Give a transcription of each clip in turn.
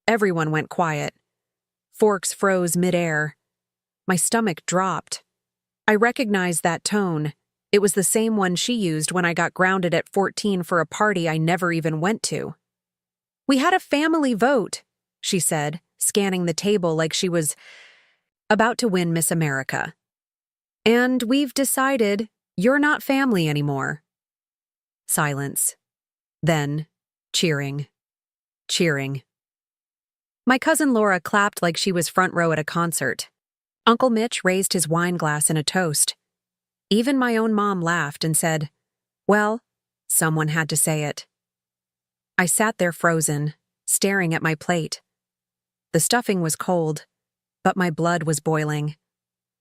Everyone went quiet. Forks froze midair. My stomach dropped. I recognized that tone. It was the same one she used when I got grounded at 14 for a party I never even went to. "We had a family vote," she said, scanning the table like she was about to win Miss America. "And we've decided you're not family anymore." Silence. Then, cheering. Cheering. My cousin Laura clapped like she was front row at a concert. Uncle Mitch raised his wine glass in a toast. Even my own mom laughed and said, "Well, someone had to say it." I sat there frozen, staring at my plate. The stuffing was cold, but my blood was boiling.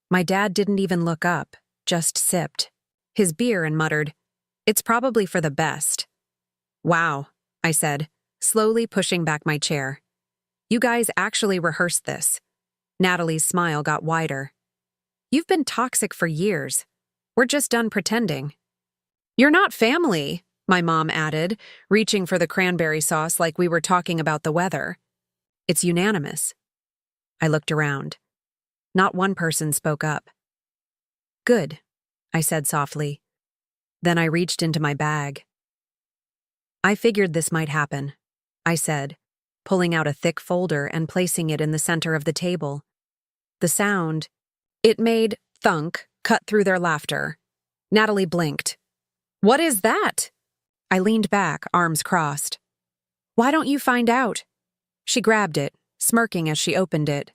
My dad didn't even look up, just sipped his beer and muttered, "It's probably for the best." "Wow," I said, slowly pushing back my chair. "You guys actually rehearsed this." Natalie's smile got wider. "You've been toxic for years. We're just done pretending." "You're not family," my mom added, reaching for the cranberry sauce like we were talking about the weather. "It's unanimous." I looked around. Not one person spoke up. "Good," I said softly. Then I reached into my bag. "I figured this might happen," I said, pulling out a thick folder and placing it in the center of the table. The sound, it made thunk cut through their laughter. Natalie blinked. "What is that?" I leaned back, arms crossed. "Why don't you find out?" She grabbed it, smirking as she opened it.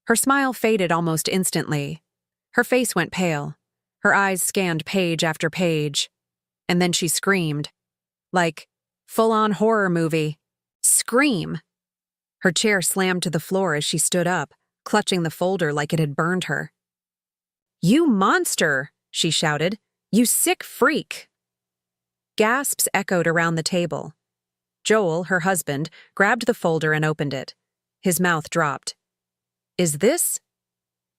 Her smile faded almost instantly. Her face went pale. Her eyes scanned page after page. And then she screamed. Like, full-on horror movie. Scream! Her chair slammed to the floor as she stood up, clutching the folder like it had burned her. "You monster!" she shouted. "You sick freak!" Gasps echoed around the table. Joel, her husband, grabbed the folder and opened it. His mouth dropped. "Is this?"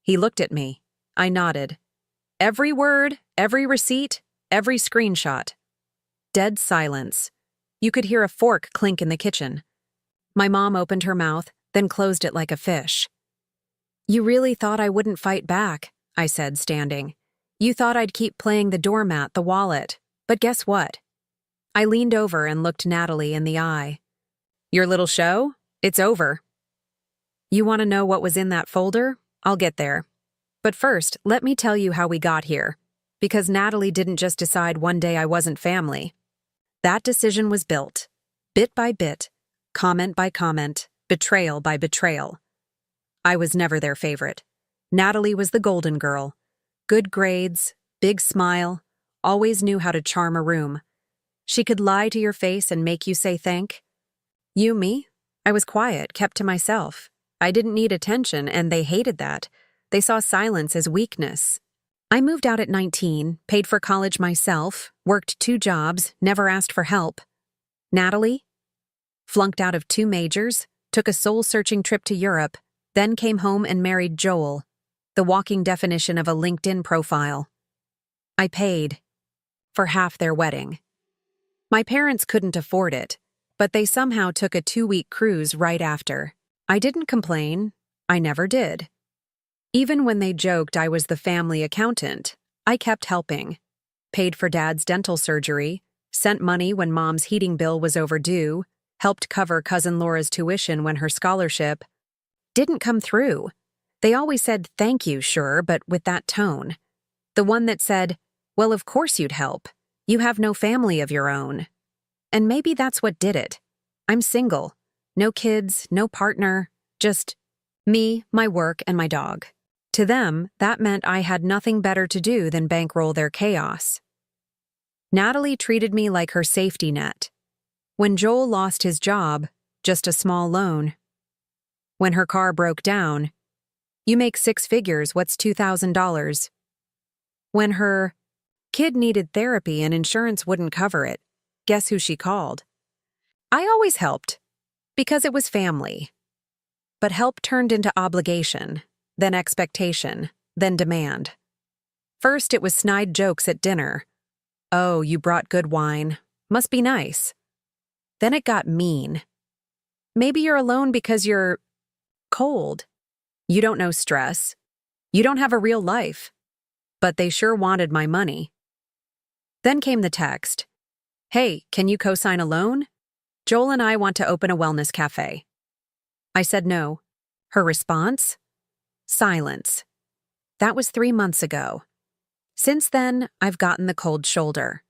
He looked at me. I nodded. Every word, every receipt, every screenshot. Dead silence. You could hear a fork clink in the kitchen. My mom opened her mouth, then closed it like a fish. "You really thought I wouldn't fight back," I said, standing. "You thought I'd keep playing the doormat, the wallet. But guess what?" I leaned over and looked Natalie in the eye. "Your little show? It's over." "You want to know what was in that folder? I'll get there. But first, let me tell you how we got here. Because Natalie didn't just decide one day I wasn't family. That decision was built, bit by bit, comment by comment, betrayal by betrayal. I was never their favorite. Natalie was the golden girl. Good grades, big smile, always knew how to charm a room. She could lie to your face and make you say thank. Me? I was quiet, kept to myself. I didn't need attention, and they hated that. They saw silence as weakness. I moved out at 19, paid for college myself, worked 2 jobs, never asked for help. Natalie? Flunked out of 2 majors, took a soul-searching trip to Europe, then came home and married Joel, the walking definition of a LinkedIn profile. I paid for half their wedding. My parents couldn't afford it, but they somehow took a 2-week cruise right after. I didn't complain. I never did. Even when they joked I was the family accountant, I kept helping. Paid for Dad's dental surgery, sent money when Mom's heating bill was overdue, helped cover Cousin Laura's tuition when her scholarship didn't come through. They always said thank you, sure, but with that tone. The one that said, "Well, of course you'd help. You have no family of your own." And maybe that's what did it. I'm single. No kids, no partner, just me, my work, and my dog. To them, that meant I had nothing better to do than bankroll their chaos. Natalie treated me like her safety net. When Joel lost his job, just a small loan. When her car broke down, "You make 6 figures, what's $2,000? When her kid needed therapy and insurance wouldn't cover it, guess who she called? I always helped, because it was family. But help turned into obligation, then expectation, then demand. First it was snide jokes at dinner. "Oh, you brought good wine. Must be nice." Then it got mean. Maybe you're alone because you're cold. You don't know stress. You don't have a real life. But they sure wanted my money. Then came the text. Hey, can you co-sign a loan? Joel and I want to open a wellness cafe. I said no. Her response? Silence. That was 3 months ago. Since then, I've gotten the cold shoulder.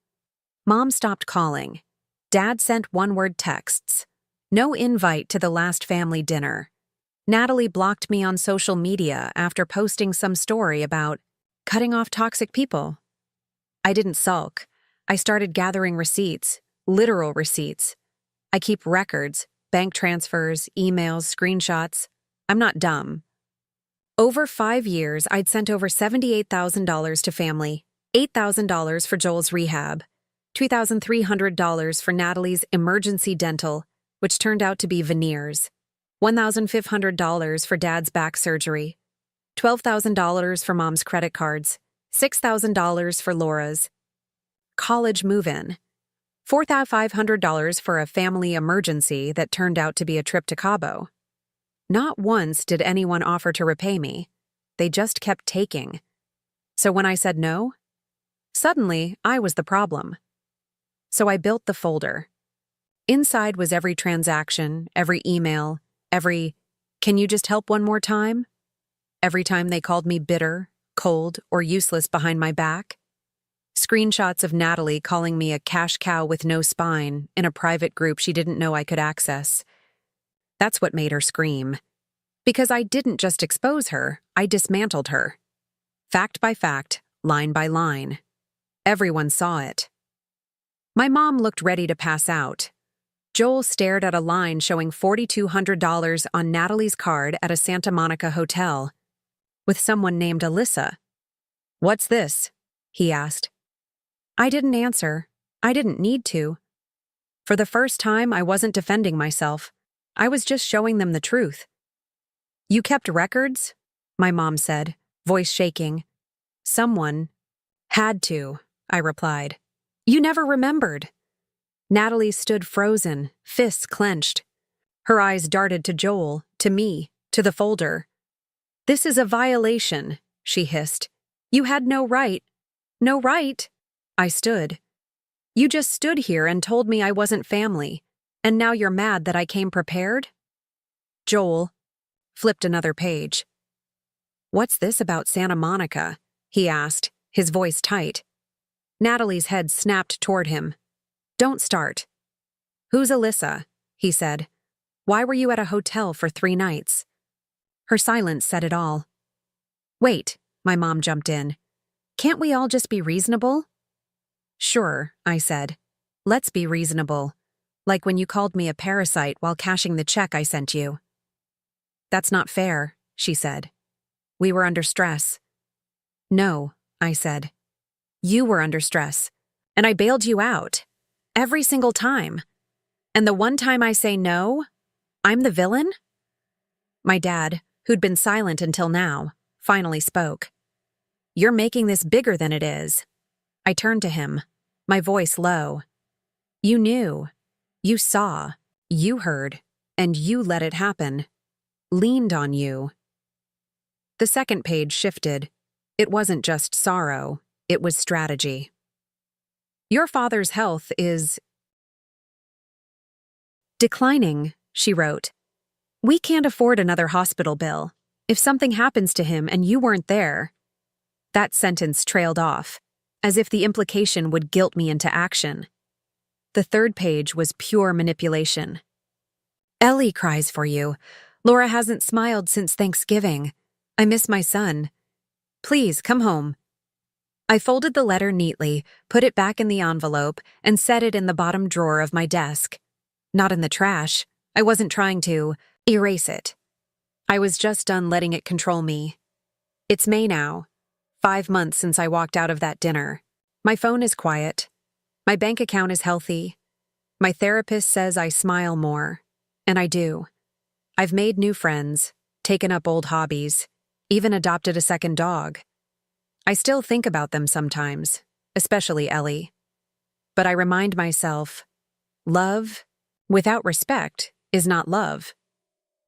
Mom stopped calling. Dad sent one-word texts. No invite to the last family dinner. Natalie blocked me on social media after posting some story about cutting off toxic people. I didn't sulk. I started gathering receipts, literal receipts. I keep records, bank transfers, emails, screenshots. I'm not dumb. Over 5 years, I'd sent over $78,000 to family, $8,000 for Joel's rehab, $2,300 for Natalie's emergency dental, which turned out to be veneers, $1,500 for Dad's back surgery, $12,000 for Mom's credit cards, $6,000 for Laura's college move-in, $4,500 for a family emergency that turned out to be a trip to Cabo. Not once did anyone offer to repay me. They just kept taking. So when I said no, suddenly I was the problem. So I built the folder. Inside was every transaction, every email, every, "Can you just help one more time?" Every time they called me bitter, cold, or useless behind my back. Screenshots of Natalie calling me a cash cow with no spine in a private group she didn't know I could access. That's what made her scream. Because I didn't just expose her, I dismantled her. Fact by fact, line by line. Everyone saw it. My mom looked ready to pass out. Joel stared at a line showing $4,200 on Natalie's card at a Santa Monica hotel, with someone named Alyssa. "What's this?" he asked. I didn't answer. I didn't need to. For the first time, I wasn't defending myself. I was just showing them the truth. "You kept records?" my mom said, voice shaking. "Someone had to," I replied. "You never remembered." Natalie stood frozen, fists clenched. Her eyes darted to Joel, to me, to the folder. "This is a violation," she hissed. "You had no right." "No right?" I stood. "You just stood here and told me I wasn't family, and now you're mad that I came prepared?" Joel flipped another page. "What's this about Santa Monica?" he asked, his voice tight. Natalie's head snapped toward him. "Don't start." "Who's Alyssa?" he said. "Why were you at a hotel for 3 nights?" Her silence said it all. "Wait," my mom jumped in. "Can't we all just be reasonable?" "Sure," I said. "Let's be reasonable. Like when you called me a parasite while cashing the check I sent you." "That's not fair," she said. "We were under stress." "No," I said. "You were under stress, and I bailed you out. Every single time. And the one time I say no, I'm the villain?" My dad, who'd been silent until now, finally spoke. "You're making this bigger than it is." I turned to him, my voice low. "You knew. You saw. You heard. And you let it happen. Leaned on you." The second page shifted. It wasn't just sorrow. It was strategy. "Your father's health is declining," she wrote. "We can't afford another hospital bill. If something happens to him and you weren't there." That sentence trailed off, as if the implication would guilt me into action. The third page was pure manipulation. "Ellie cries for you. Laura hasn't smiled since Thanksgiving. I miss my son. Please, come home." I folded the letter neatly, put it back in the envelope, and set it in the bottom drawer of my desk. Not in the trash. I wasn't trying to erase it. I was just done letting it control me. It's May now. 5 months since I walked out of that dinner. My phone is quiet. My bank account is healthy. My therapist says I smile more. And I do. I've made new friends, taken up old hobbies, even adopted a second dog. I still think about them sometimes, especially Ellie. But I remind myself, love, without respect, is not love.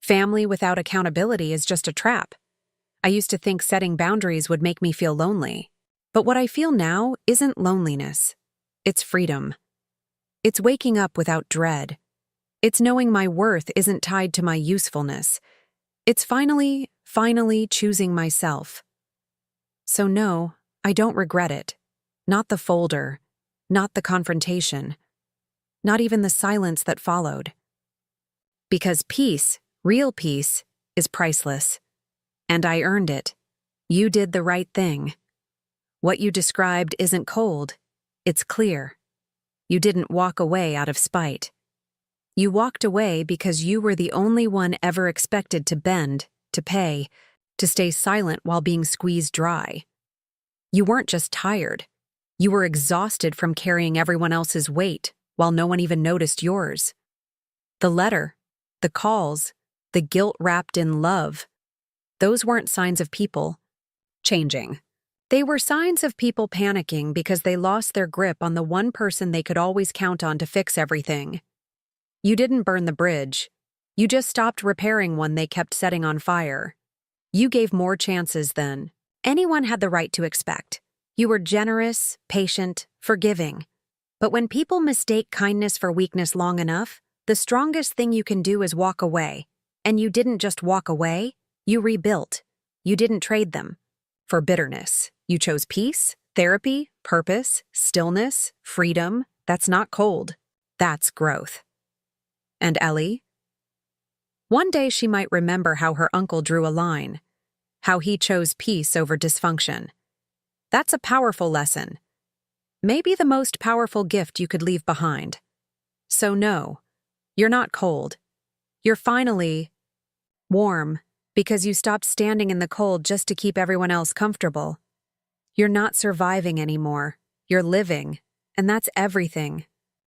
Family without accountability is just a trap. I used to think setting boundaries would make me feel lonely. But what I feel now isn't loneliness. It's freedom. It's waking up without dread. It's knowing my worth isn't tied to my usefulness. It's finally choosing myself. So no, I don't regret it. Not the folder. Not the confrontation. Not even the silence that followed. Because peace, real peace, is priceless. And I earned it. You did the right thing. What you described isn't cold. It's clear. You didn't walk away out of spite. You walked away because you were the only one ever expected to bend, to pay, to stay silent while being squeezed dry. You weren't just tired. You were exhausted from carrying everyone else's weight while no one even noticed yours. The letter, the calls, the guilt wrapped in love, those weren't signs of people changing. They were signs of people panicking because they lost their grip on the one person they could always count on to fix everything. You didn't burn the bridge. You just stopped repairing one they kept setting on fire. You gave more chances than anyone had the right to expect. You were generous, patient, forgiving. But when people mistake kindness for weakness long enough, the strongest thing you can do is walk away. And you didn't just walk away, you rebuilt. You didn't trade them for bitterness. You chose peace, therapy, purpose, stillness, freedom. That's not cold. That's growth. And Ellie? One day she might remember how her uncle drew a line, how he chose peace over dysfunction. That's a powerful lesson. Maybe the most powerful gift you could leave behind. So no, you're not cold. You're finally warm because you stopped standing in the cold just to keep everyone else comfortable. You're not surviving anymore. You're living, and that's everything.